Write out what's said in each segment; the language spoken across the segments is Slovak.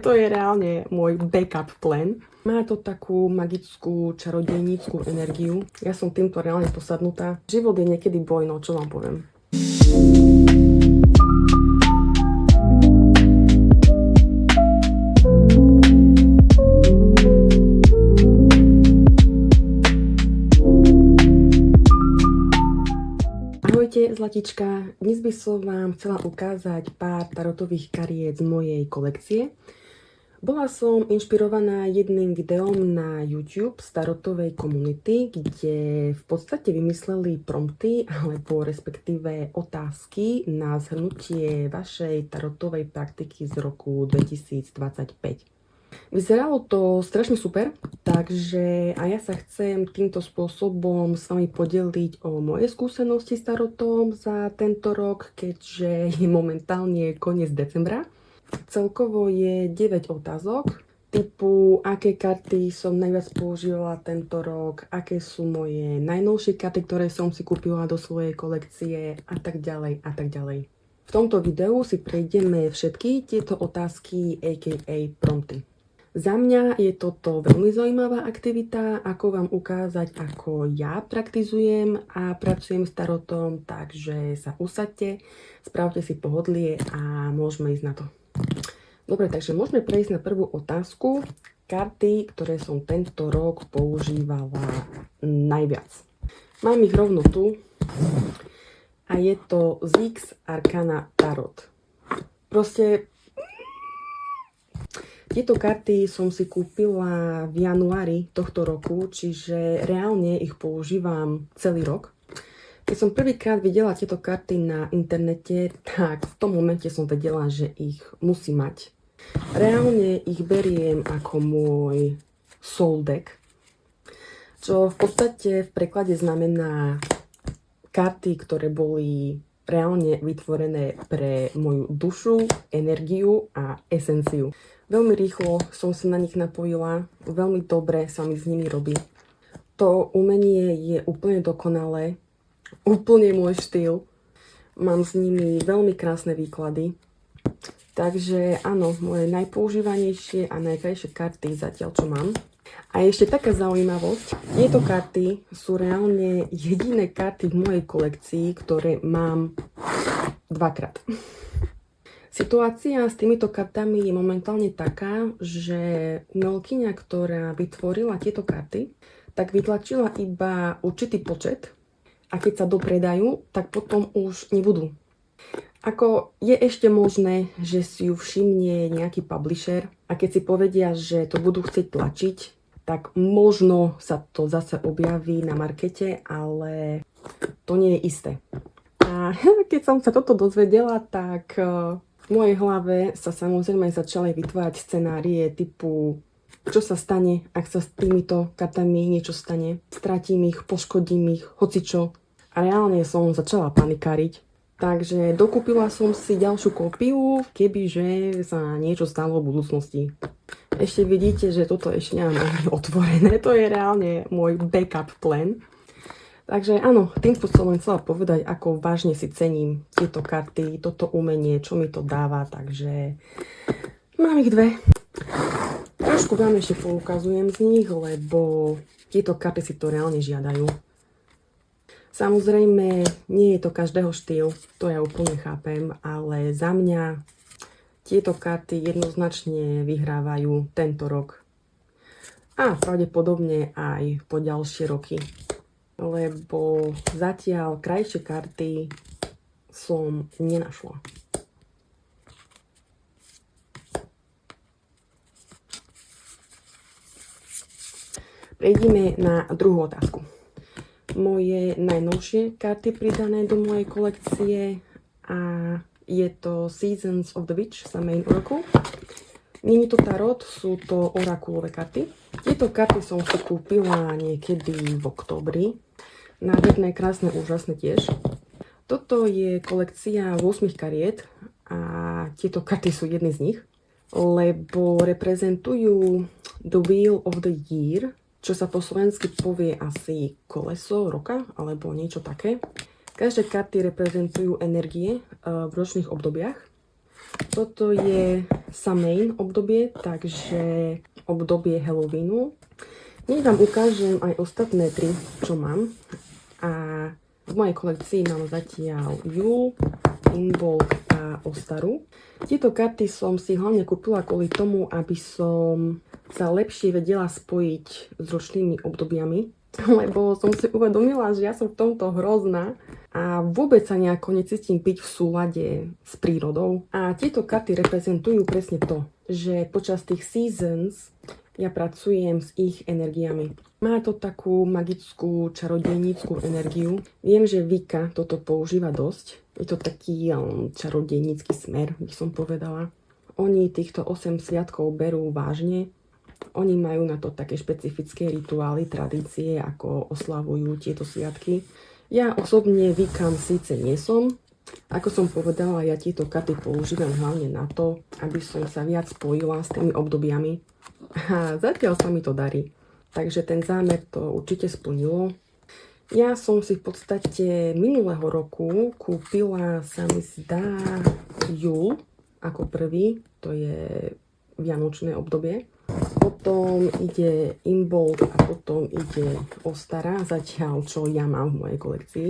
To je reálne môj backup plan. Má to takú magickú, čarodejníckú energiu. Ja som týmto reálne posadnutá. Život je niekedy boj, no čo vám poviem. Ahojte, zlatička. Dnes by som vám chcela ukázať pár tarotových kariet z mojej kolekcie. Bola som inšpirovaná jedným videom na YouTube z tarotovej komunity, kde v podstate vymysleli prompty, alebo respektíve otázky na zhrnutie vašej tarotovej praktiky z roku 2025. Vyzeralo to strašne super, takže a ja sa chcem týmto spôsobom s vami podeliť o moje skúsenosti s tarotom za tento rok, keďže je momentálne koniec decembra. Celkovo je 9 otázok, typu aké karty som najviac používala tento rok, aké sú moje najnovšie karty, ktoré som si kúpila do svojej kolekcie a tak ďalej a tak ďalej. V tomto videu si prejdeme všetky tieto otázky aka prompty. Za mňa je toto veľmi zaujímavá aktivita, ako vám ukázať, ako ja praktizujem a pracujem s tarotom, takže sa usaďte, spravte si pohodlie a môžeme ísť na to. Dobre, takže môžeme prejsť na prvú otázku. Karty, ktoré som tento rok používala najviac. Mám ich rovno tu a je to Zix Arcana Tarot. Proste tieto karty som si kúpila v januári tohto roku, čiže reálne ich používam celý rok. Keď som prvýkrát videla tieto karty na internete, tak v tom momente som vedela, že ich musím mať. Reálne ich beriem ako môj soul deck, čo v podstate v preklade znamená karty, ktoré boli reálne vytvorené pre moju dušu, energiu a esenciu. Veľmi rýchlo som sa na nich napojila, veľmi dobre sa mi s nimi robí. To umenie je úplne dokonalé, úplne môj štýl. Mám s nimi veľmi krásne výklady. Takže áno, moje najpoužívanejšie a najkrajšie karty zatiaľ čo mám. A ešte taká zaujímavosť, tieto karty sú reálne jediné karty v mojej kolekcii, ktoré mám dvakrát. Situácia s týmito kartami je momentálne taká, že umelkyňa, ktorá vytvorila tieto karty, tak vytlačila iba určitý počet a keď sa dopredajú, tak potom už nebudú. Ako je ešte možné, že si ju všimne nejaký publisher a keď si povedia, že to budú chcieť tlačiť, tak možno sa to zase objaví na markete, ale to nie je isté. A keď som sa toto dozvedela, tak v mojej hlave sa samozrejme začali vytvárať scenárie typu čo sa stane, ak sa s týmito kartami niečo stane. Stratím ich, poškodím ich, hocičo. A reálne som začala panikáriť. Takže dokúpila som si ďalšiu kópiu, kebyže sa niečo stalo v budúcnosti. Ešte vidíte, že toto ešte nemám otvorené. To je reálne môj backup plan. Takže áno, tým spôsobom chcela povedať, ako vážne si cením tieto karty, toto umenie, čo mi to dáva. Takže mám ich dve. Trošku vám ešte poukazujem z nich, lebo tieto karty si to reálne žiadajú. Samozrejme, nie je to každého štýl, to ja úplne chápem, ale za mňa tieto karty jednoznačne vyhrávajú tento rok. A pravdepodobne aj po ďalšie roky. Lebo zatiaľ krajšie karty som nenašla. Prejdime na druhú otázku. Moje najnovšie karty pridané do mojej kolekcie a je to Seasons of the Witch za Main Oracle. Nie je to tarot, sú to orakulové karty. Tieto karty som si kúpila niekedy v októbri. Nádherné, krásne, úžasné tiež. Toto je kolekcia 8 kariet a tieto karty sú jedny z nich, lebo reprezentujú The Wheel of the Year, čo sa po slovensky povie asi koleso roka, alebo niečo také. Každé karty reprezentujú energie v ročných obdobiach Toto je Samhain obdobie, takže obdobie Halloweenu. Nech vám ukážem aj ostatné 3, čo mám. A v mojej kolekcii mám zatiaľ Júl, Imbolc a Ostaru. Tieto karty som si hlavne kúpila kvôli tomu, aby som sa lepšie vedela spojiť s ročnými obdobiami, lebo som si uvedomila, že ja som v tomto hrozná a vôbec sa nejako necítim byť v súlade s prírodou. A tieto karty reprezentujú presne to, že počas tých seasons ja pracujem s ich energiami. Má to takú magickú, čarodejníckú energiu. Viem, že Wicca toto používa dosť. Je to taký čarodejnícky smer, by som povedala. Oni týchto 8 sviatkov berú vážne. Oni majú na to také špecifické rituály, tradície, ako oslavujú tieto sviatky. Ja osobne Wiccam síce nie som. Ako som povedala, ja tieto karty používam hlavne na to, aby som sa viac spojila s tými obdobiami. A zatiaľ sa mi to darí. Takže ten zámer to určite splnilo. Ja som si v podstate minulého roku kúpila, sa mi zdá, Júl ako prvý. To je vianočné obdobie. Potom ide Imbolc a potom ide Ostara, zatiaľ čo ja mám v mojej kolekcii.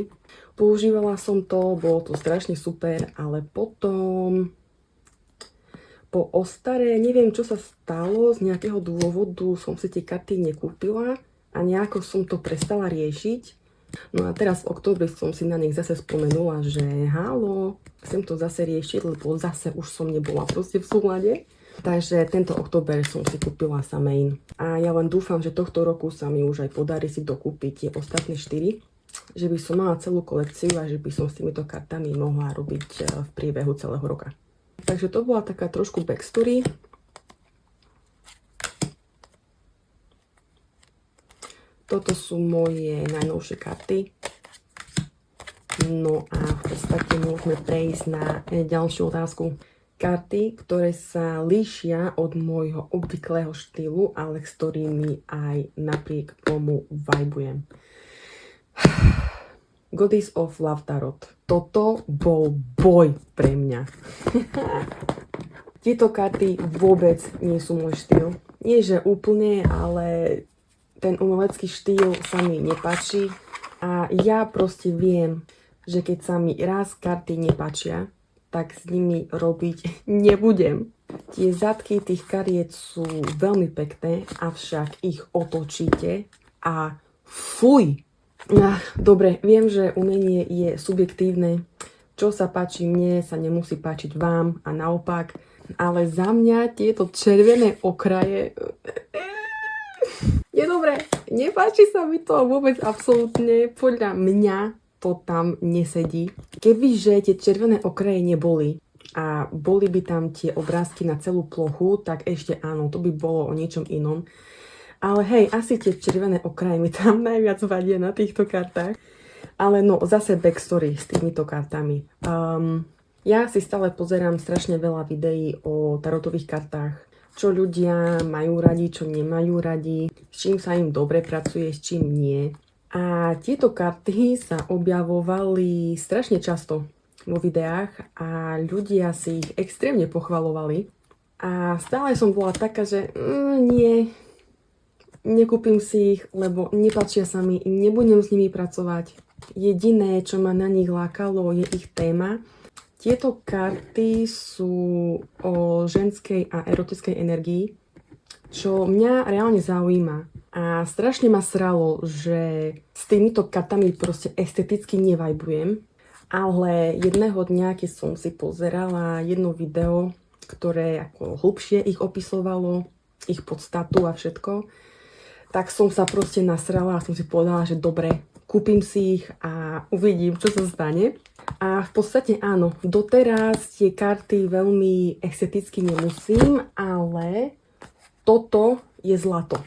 Používala som to, bolo to strašne super, ale potom po Ostare neviem, čo sa stalo, z nejakého dôvodu som si tie karty nekúpila a nejako som to prestala riešiť. No a teraz v októbri som si na nich zase spomenula, že halo, chcem to zase riešiť, lebo zase už som nebola proste v súlade. Takže tento október som si kúpila Samhain. A ja len dúfam, že tohto roku sa mi už aj podarí si dokúpiť tie ostatné 4. Že by som mala celú kolekciu a že by som s týmito kartami mohla robiť v priebehu celého roka. Takže to bola taká trošku backstory. Toto sú moje najnovšie karty. No a v podstate môžeme prejsť na ďalšiu otázku. Karty, ktoré sa líšia od môjho obvyklého štýlu, ale s ktorými aj napriek tomu vibujem. Goddess of Love Tarot. Toto bol boj pre mňa. Tieto karty vôbec nie sú môj štýl. Nie, že úplne, ale ten umelecký štýl sa mi nepáči. A ja proste viem, že keď sa mi raz karty nepáčia, tak s nimi robiť nebudem. Tie zadky tých kariet sú veľmi pekné, avšak ich otočíte a fuj! Dobre, viem, že umenie je subjektívne. Čo sa páči mne, sa nemusí páčiť vám a naopak. Ale za mňa tieto červené okraje... Je dobré, nepáči sa mi to vôbec absolútne. Podľa mňa to tam nesedí. Kebyže tie červené okraje neboli a boli by tam tie obrázky na celú plochu, tak ešte áno, to by bolo o niečom inom. Ale hej, asi tie červené okraje mi tam najviac vadia na týchto kartách. Ale no, zase backstory s týmito kartami. Ja si stále pozerám strašne veľa videí o tarotových kartách. Čo ľudia majú radi, čo nemajú radi, s čím sa im dobre pracuje, s čím nie. A tieto karty sa objavovali strašne často vo videách a ľudia si ich extrémne pochvalovali. A stále som bola taká, že nie, nekúpim si ich, lebo nepáčia sa mi, nebudem s nimi pracovať. Jediné, čo ma na nich lákalo, je ich téma. Tieto karty sú o ženskej a erotickej energii, čo mňa reálne zaujíma. A strašne ma sralo, že s týmito kartami proste esteticky nevajbujem. Ale jedného dňa, keď som si pozerala jedno video, ktoré ako hlbšie ich opisovalo, ich podstatu a všetko, tak som sa proste nasrala a som si povedala, že dobre, kúpim si ich a uvidím, čo sa stane. A v podstate áno, doteraz tie karty veľmi esteticky nemusím, ale toto je zlato.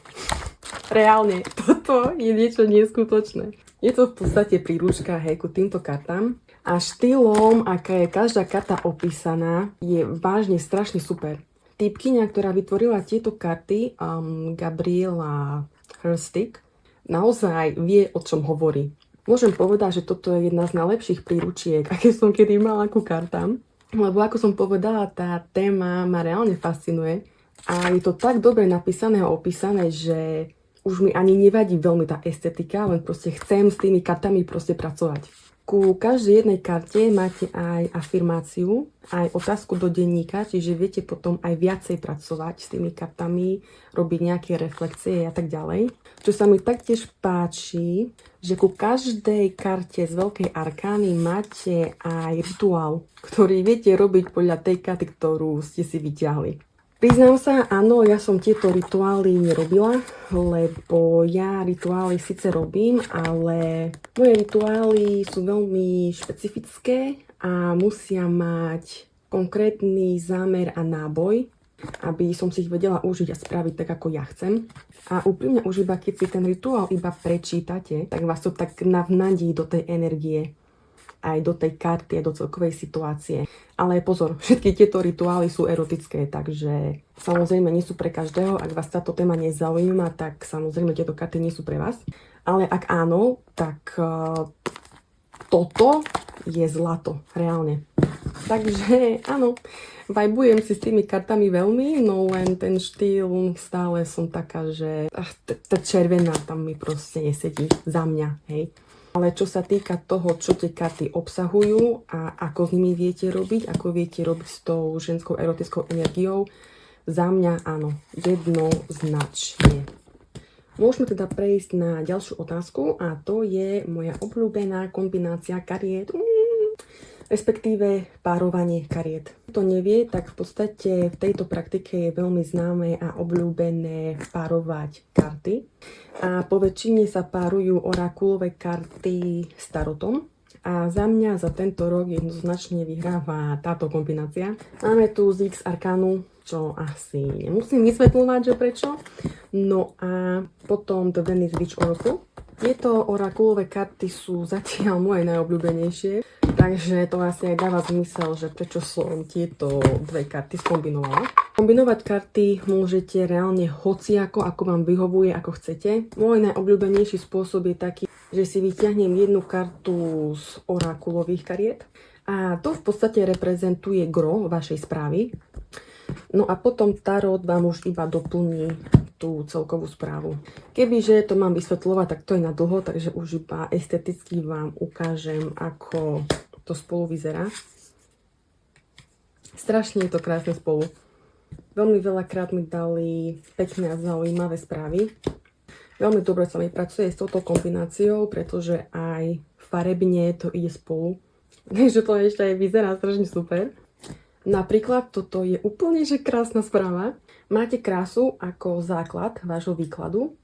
Reálne, toto je niečo neskutočné. Je to v podstate príručka, hej, ku týmto kartám. A štýlom, aká je každá karta opísaná, je vážne strašne super. Typkyňa, ktorá vytvorila tieto karty, Gabriela Hirstick, naozaj vie, o čom hovorí. Môžem povedať, že toto je jedna z najlepších príručiek, aké som kedy mala ku kartám. lebo ako som povedala, tá téma ma reálne fascinuje a je to tak dobre napísané a opísané, že už mi ani nevadí veľmi tá estetika, len proste chcem s tými kartami proste pracovať. Ku každej jednej karte máte aj afirmáciu, aj otázku do denníka, čiže viete potom aj viacej pracovať s tými kartami, robiť nejaké reflexie a tak ďalej. Čo sa mi taktiež páči, že ku každej karte z veľkej arkány máte aj rituál, ktorý viete robiť podľa tej karty, ktorú ste si vyťahli. Priznám sa, áno, ja som tieto rituály nerobila, lebo ja rituály síce robím, ale moje rituály sú veľmi špecifické a musia mať konkrétny zámer a náboj, aby som si ich vedela užiť a spraviť tak, ako ja chcem. A úprimne už iba keď si ten rituál iba prečítate, tak vás to tak navnadí do tej energie, aj do tej karty, aj do celkovej situácie. Ale pozor, všetky tieto rituály sú erotické, takže samozrejme nie sú pre každého. Ak vás táto téma nezaujíma, tak samozrejme tieto karty nie sú pre vás. Ale ak áno, tak toto je zlato, reálne. Takže áno, vajbujem si s tými kartami veľmi, no len ten štýl stále som taká, že tá červená tam mi proste nesedí za mňa, hej. Ale čo sa týka toho, čo tie karty obsahujú a ako s nimi viete robiť, ako viete robiť s tou ženskou erotickou energiou, za mňa áno, jednoznačne. Môžeme teda prejsť na ďalšiu otázku a to je moja obľúbená kombinácia kariet, respektíve párovanie kariet. Kto nevie, tak v podstate v tejto praktike je veľmi známe a obľúbené párovať karty. A po väčšine sa párujú orakulové karty s tarotom. A za mňa za tento rok jednoznačne vyhráva táto kombinácia. Máme tu X Arkánu, čo asi nemusím vysvetľovať, že prečo. No a potom The Venice Beach Oracle. Tieto orakulové karty sú zatiaľ moje najobľúbenejšie, takže to asi aj dáva zmysel, že prečo som tieto dve karty skombinovala. Kombinovať karty môžete reálne hociako, ako vám vyhovuje, ako chcete. Môj najobľúbenejší spôsob je taký, že si vyťahnem jednu kartu z orakulových kariet a to v podstate reprezentuje gro vašej správy. No a potom tarot vám už iba doplní tú celkovú správu. Kebyže to mám vysvetľovať, tak to je na dlho, takže už iba esteticky vám ukážem, ako to spolu vyzerá. Strašne je to krásne spolu. Veľmi veľakrát mi dali pekné a zaujímavé správy. Veľmi dobre sa mi pracuje s touto kombináciou, pretože aj farebne to ide spolu. Takže to ešte aj vyzerá strašne super. Napríklad toto je úplne že krásna správa. Máte krásu ako základ vášho výkladu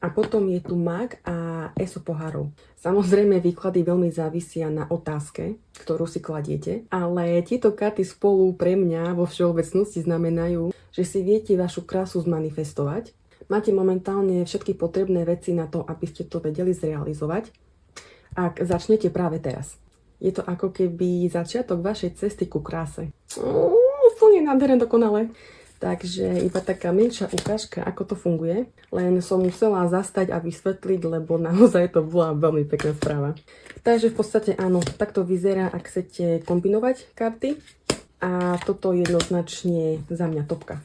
a potom je tu mag a eso pohárov. Samozrejme výklady veľmi závisia na otázke, ktorú si kladiete, ale tieto karty spolu pre mňa vo všeobecnosti znamenajú, že si viete vašu krásu zmanifestovať. Máte momentálne všetky potrebné veci na to, aby ste to vedeli zrealizovať, ak začnete práve teraz. Je to ako keby začiatok vašej cesty ku kráse. Úplne nádherné, dokonale. Takže iba taká menšia ukážka, ako to funguje. Len som musela zastať a vysvetliť, lebo naozaj to bola veľmi pekná správa. Takže v podstate áno, takto vyzerá, ak chcete kombinovať karty. A toto jednoznačne za mňa topka.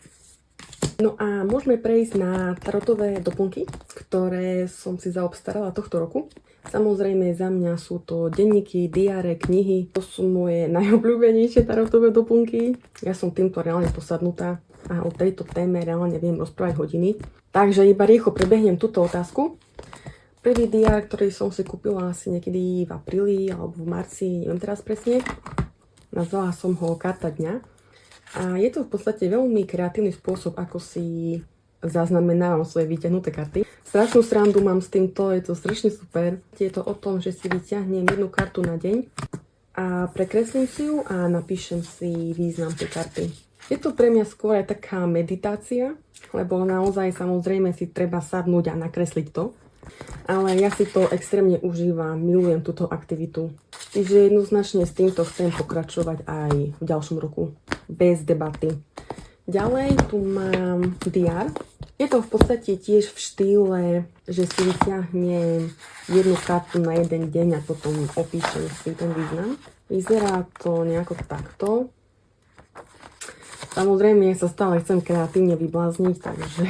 No a môžeme prejsť na tarotové doplnky, ktoré som si zaobstarala tohto roku. Samozrejme za mňa sú to denníky, diáre, knihy. To sú moje najobľúbenejšie tarotové doplnky. Ja som týmto reálne posadnutá a o tejto téme reálne viem rozprávať hodiny. Takže iba rýchlo prebehnem túto otázku. Prvý diár, ktorý som si kúpila asi niekedy v apríli alebo v marci, neviem teraz presne. Nazvala som ho Karta dňa. A je to v podstate veľmi kreatívny spôsob, ako si zaznamenávam svoje vyťahnuté karty. Strašnú srandu mám s týmto, je to strašne super. Je to o tom, že si vyťahnem jednu kartu na deň a prekreslím si ju a napíšem si význam tej karty. Je to pre mňa skôr aj taká meditácia, lebo naozaj samozrejme si treba sadnúť a nakresliť to. Ale ja si to extrémne užívam, milujem túto aktivitu. Čiže jednoznačne s týmto chcem pokračovať aj v ďalšom roku. Bez debaty. Ďalej tu mám diár. Je to v podstate tiež v štýle, že si vyťahnem jednu kartu na jeden deň a potom opíšem si ten význam. Vyzerá to nejako takto. Samozrejme, sa stále chcem kreatívne vyblázniť, takže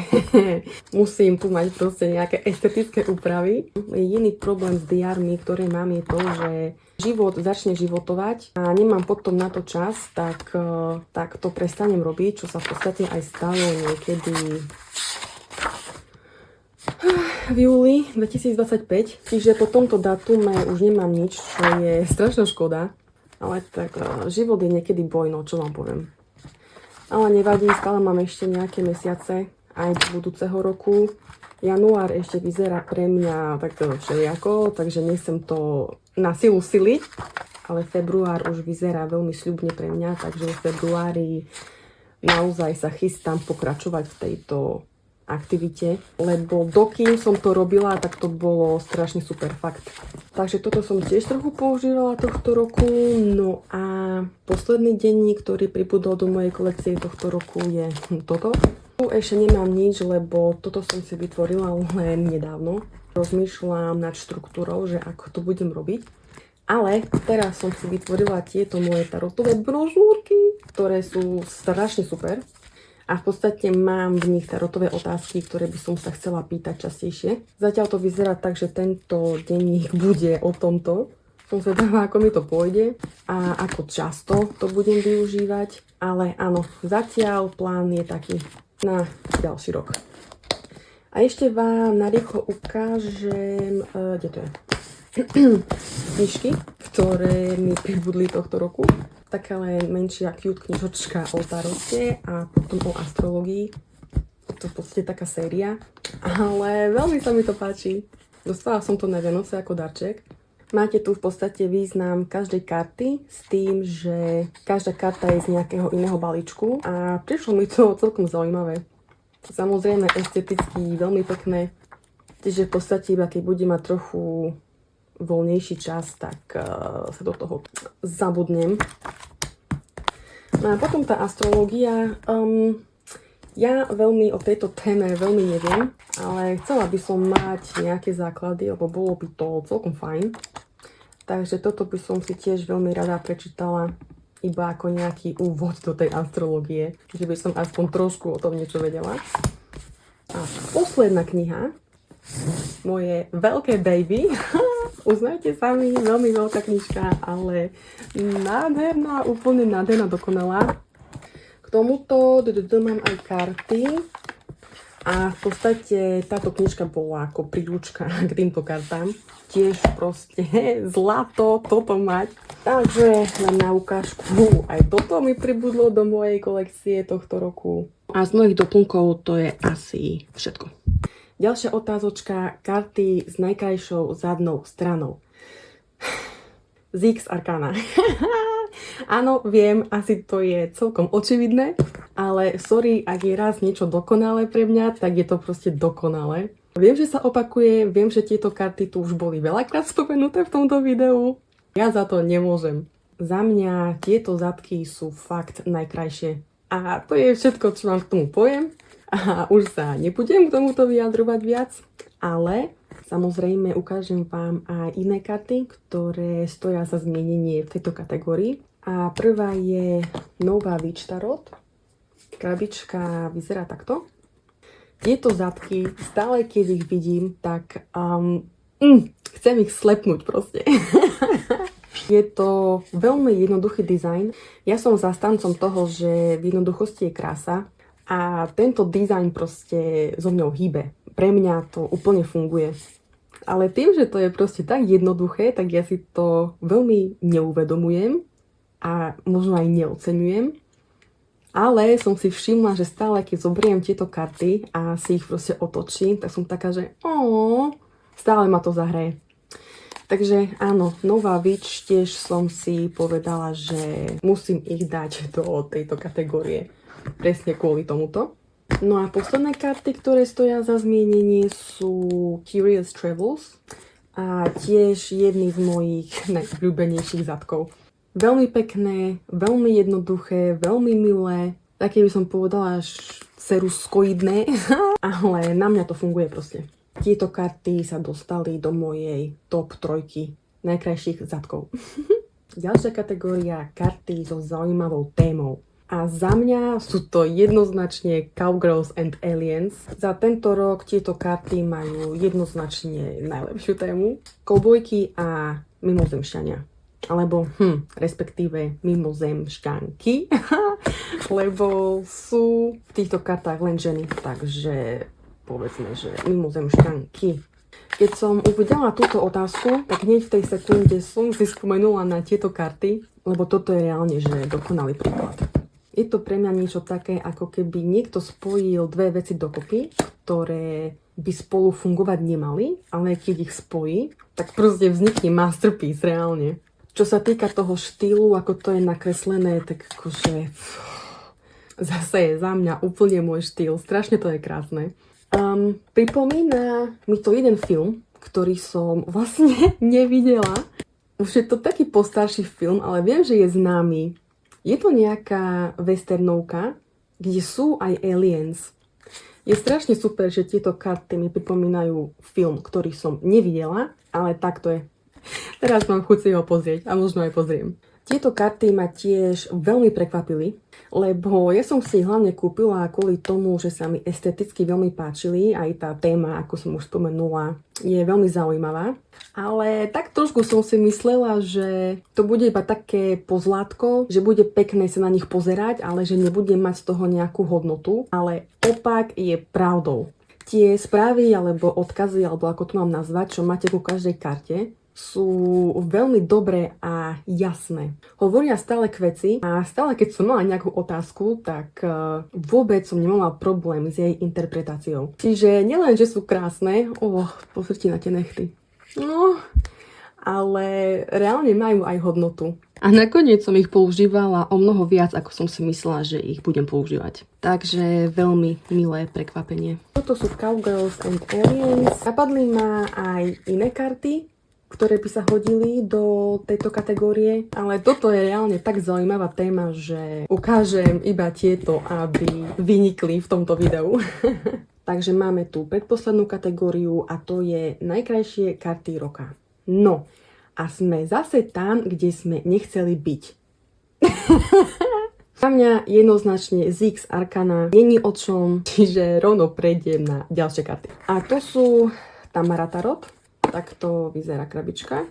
musím tu mať proste nejaké estetické úpravy. Jediný problém s diármi, ktoré mám, je to, že život začne životovať a nemám potom na to čas, tak to prestanem robiť, čo sa v podstate aj stalo niekedy v júli 2025. Čiže po tomto datume už nemám nič, čo je strašná škoda. Ale tak život je niekedy bojno, čo vám poviem. Ale nevadí, stále mám ešte nejaké mesiace aj do budúceho roku. Január ešte vyzerá pre mňa takto všelijako, takže nechcem to na silu siliť. Ale február už vyzerá veľmi sľubne pre mňa, takže v februári naozaj sa chystám pokračovať v tejto aktivite, lebo dokým som to robila, tak to bolo strašne super, fakt. Takže toto som tiež trochu používala tohto roku. No a posledný denník, ktorý pribudol do mojej kolekcie tohto roku, je toto. Tu ešte nemám nič, lebo toto som si vytvorila len nedávno. Rozmýšľam nad štruktúrou, že ako to budem robiť. Ale teraz som si vytvorila tieto moje tarotové brožúrky, ktoré sú strašne super. A v podstate mám v nich tarotové otázky, ktoré by som sa chcela pýtať častejšie. Zatiaľ to vyzerá tak, že tento denník bude o tomto. Som zvedavá, ako mi to pôjde a ako často to budem využívať. Ale áno, zatiaľ plán je taký na ďalší rok. A ešte vám narýchlo ukážem, kde to je? Knižky, ktoré mi pribudli tohto roku. Taká len menšia cute knižočka o tarote a potom o astrológii. Je to v podstate taká séria, ale veľmi sa mi to páči. Dostala som to na Vianoce ako darček. Máte tu v podstate význam každej karty s tým, že každá karta je z nejakého iného balíčku a prišlo mi to celkom zaujímavé. Samozrejme esteticky veľmi pekné, čiže v podstate iba keď budem mať trochu voľnejší čas, tak sa do toho zabudnem. No a potom tá astrológia. Ja veľmi o tejto téme veľmi neviem, ale chcela by som mať nejaké základy, lebo bolo by to celkom fajn. Takže toto by som si tiež veľmi rada prečítala, iba ako nejaký úvod do tej astrológie, že by som aspoň trošku o tom niečo vedela. A posledná kniha, moje veľké baby, uznajte sami, veľmi veľká knižka, ale nádherná, úplne nádherná, dokonalá. K tomuto mám aj karty a v podstate táto knižka bola ako príručka k týmto kartám. Tiež proste zlato toto mať. Takže len na ukážku, aj toto mi pribudlo do mojej kolekcie tohto roku. A z mnohých doplnkov to je asi všetko. Ďalšia otázočka, karty s najkrajšou zadnou stranou. Zix Arcana. Áno, viem, asi to je celkom očividné, ale sorry, ak je raz niečo dokonalé pre mňa, tak je to proste dokonalé. Viem, že sa opakuje, viem, že tieto karty tu už boli veľakrát spomenuté v tomto videu. Ja za to nemôžem. Za mňa tieto zadky sú fakt najkrajšie. A to je všetko, čo vám k tomu poviem. A už sa nebudem k tomuto vyjadrovať viac, ale samozrejme ukážem vám aj iné karty, ktoré stoja za zmienenie v tejto kategórii. A prvá je Nová Witch Tarot. Krabička vyzerá takto. Tieto zadky, stále keď ich vidím, tak chcem ich slepnúť proste. Je to veľmi jednoduchý dizajn. Ja som zastancom toho, že v jednoduchosti je krása. A tento dizajn proste so mňou hýbe. Pre mňa to úplne funguje. Ale tým, že to je proste tak jednoduché, tak ja si to veľmi neuvedomujem a možno aj neoceňujem. Ale som si všimla, že stále keď zoberiem tieto karty a si ich proste otočím, tak som taká, že stále ma to zahraje. Takže áno, Nová Witch, tiež som si povedala, že musím ich dať do tejto kategórie. Presne kvôli tomuto. No a posledné karty, ktoré stoja za zmienenie, sú Curious Travels a tiež jedný z mojich najobľúbenejších zadkov. Veľmi pekné, veľmi jednoduché, veľmi milé, také by som povedala až ceruskoidné, ale na mňa to funguje proste. Tieto karty sa dostali do mojej top 3 najkrajších zadkov. Ďalšia kategória karty so zaujímavou témou. A za mňa sú to jednoznačne Cowgirls and Aliens. Za tento rok tieto karty majú jednoznačne najlepšiu tému. Koubojky a mimozemšťania. Alebo, respektíve mimozemšťanky. Lebo sú v týchto kartách len ženy. Takže povedzme, že mimozemšťanky. Keď som uvidela túto otázku, tak hneď v tej sekunde som si spomenula na tieto karty, lebo toto je reálne, že dokonalý príklad. Je to pre mňa niečo také, ako keby niekto spojil dve veci dokopy, ktoré by spolu fungovať nemali, ale keď ich spojí, tak proste vznikne masterpiece reálne. Čo sa týka toho štýlu, ako to je nakreslené, tak akože zase je za mňa úplne môj štýl. Strašne to je krásne. Pripomína mi to jeden film, ktorý som vlastne nevidela. Už je to taký postarší film, ale viem, že je známy. Je to nejaká westernovka, kde sú aj aliens. Je strašne super, že tieto karty mi pripomínajú film, ktorý som nevidela, ale takto je. Teraz mám chuť si ho pozrieť a možno aj pozriem. Tieto karty ma tiež veľmi prekvapili, lebo ja som si ich hlavne kúpila kvôli tomu, že sa mi esteticky veľmi páčili. Aj tá téma, ako som už spomenula, je veľmi zaujímavá. Ale tak trošku som si myslela, že to bude iba také pozlátko, že bude pekné sa na nich pozerať, ale že nebude mať z toho nejakú hodnotu. Ale opak je pravdou. Tie správy alebo odkazy, alebo ako to mám nazvať, čo máte ku každej karte, sú veľmi dobré a jasné. Hovoria stále k veci a stále keď som mala nejakú otázku, tak vôbec som nemala problém s jej interpretáciou. Čiže nielen, že sú krásne, pozrite na tie nechty. No, ale reálne majú aj hodnotu. A nakoniec som ich používala o mnoho viac, ako som si myslela, že ich budem používať. Takže veľmi milé prekvapenie. Toto sú Cowgirls and Aliens. Napadli ma aj iné karty, ktoré by sa hodili do tejto kategórie, ale toto je reálne tak zaujímavá téma, že ukážem iba tieto, aby vynikli v tomto videu. Takže máme tu predposlednú kategóriu a to je najkrajšie karty roka. No, a sme zase tam, kde sme nechceli byť. Za mňa jednoznačne Zix Arcana není o čom, čiže rovno prejdem na ďalšie karty. A to sú Tamara Tarot. Takto vyzerá krabička.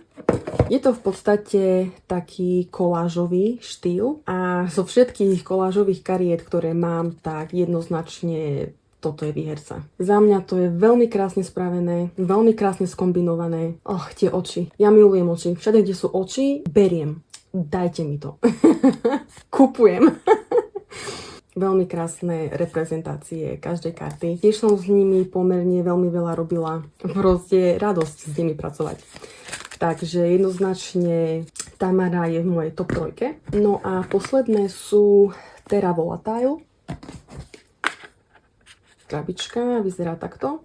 Je to v podstate taký kolážový štýl a zo všetkých kolážových kariet, ktoré mám, tak jednoznačne toto je výherca. Za mňa to je veľmi krásne spravené, veľmi krásne skombinované. Tie oči. Ja milujem oči. Všade, kde sú oči, beriem. Dajte mi to. Kupujem. Veľmi krásne reprezentácie každej karty. Tiež som s nimi pomerne veľmi veľa robila. Proste radosť s nimi pracovať. Takže jednoznačne Tamara je v mojej top 3. No a posledné sú Terra Volatile. Krabička vyzerá takto.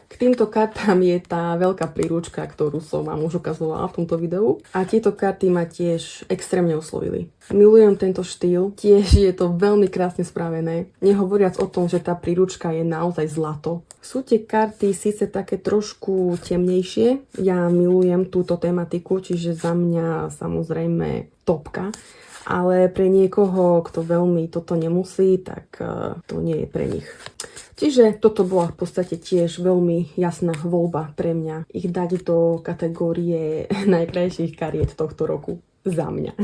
K týmto kartám je tá veľká príručka, ktorú som vám už ukazovala v tomto videu. A tieto karty ma tiež extrémne oslovili. Milujem tento štýl, tiež je to veľmi krásne spravené. Nehovoriac o tom, že tá príručka je naozaj zlato. Sú tie karty síce také trošku temnejšie. Ja milujem túto tematiku, čiže za mňa samozrejme topka. Ale pre niekoho, kto veľmi toto nemusí, tak to nie je pre nich. Čiže toto bola v podstate tiež veľmi jasná voľba pre mňa. Ich dať do kategórie najkrajších kariet tohto roku. Za mňa.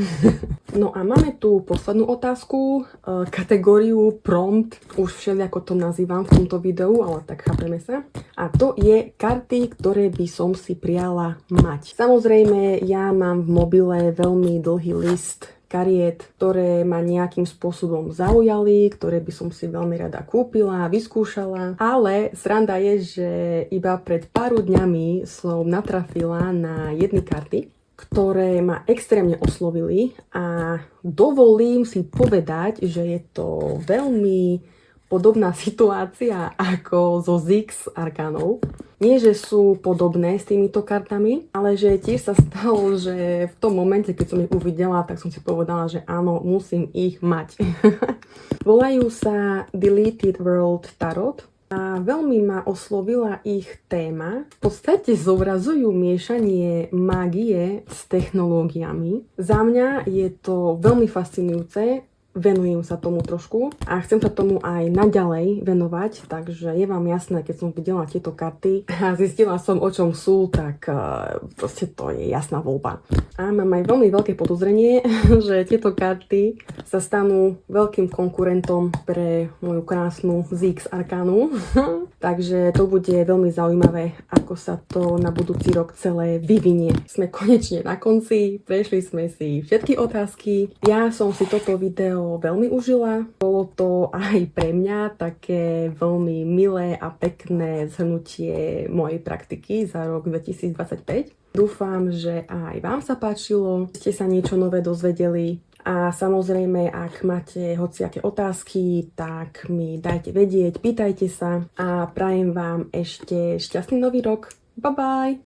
No a máme tu poslednú otázku, kategóriu prompt, už všelijako to nazývam v tomto videu, ale tak chápeme sa. A to je karty, ktoré by som si priala mať. Samozrejme, ja mám v mobile veľmi dlhý list kariet, ktoré ma nejakým spôsobom zaujali, ktoré by som si veľmi rada kúpila, vyskúšala. Ale sranda je, že iba pred pár dňami som natrafila na jedny karty, ktoré ma extrémne oslovili a dovolím si povedať, že je to veľmi podobná situácia ako so Zix Arcanou. Nie, že sú podobné s týmito kartami, ale že tiež sa stalo, že v tom momente, keď som ich uvidela, tak som si povedala, že áno, musím ich mať. Volajú sa Deleted World Tarot A veľmi ma oslovila ich téma. V podstate zobrazujú miešanie mágie s technológiami. Za mňa je to veľmi fascinujúce. Venujem sa tomu trošku a chcem sa tomu aj naďalej venovať, takže je vám jasné, keď som videla tieto karty a zistila som, o čom sú, tak proste to je jasná voľba. A mám aj veľmi veľké podozrenie, že tieto karty sa stanú veľkým konkurentom pre moju krásnu ZX Arkánu. Takže to bude veľmi zaujímavé, ako sa to na budúci rok celé vyvinie. Sme konečne na konci, prešli sme si všetky otázky. Ja som si toto video veľmi užila. Bolo to aj pre mňa také veľmi milé a pekné zhrnutie mojej praktiky za rok 2025. Dúfam, že aj vám sa páčilo, ste sa niečo nové dozvedeli. A samozrejme, ak máte hociaké otázky, tak mi dajte vedieť, pýtajte sa a prajem vám ešte šťastný nový rok. Bye bye!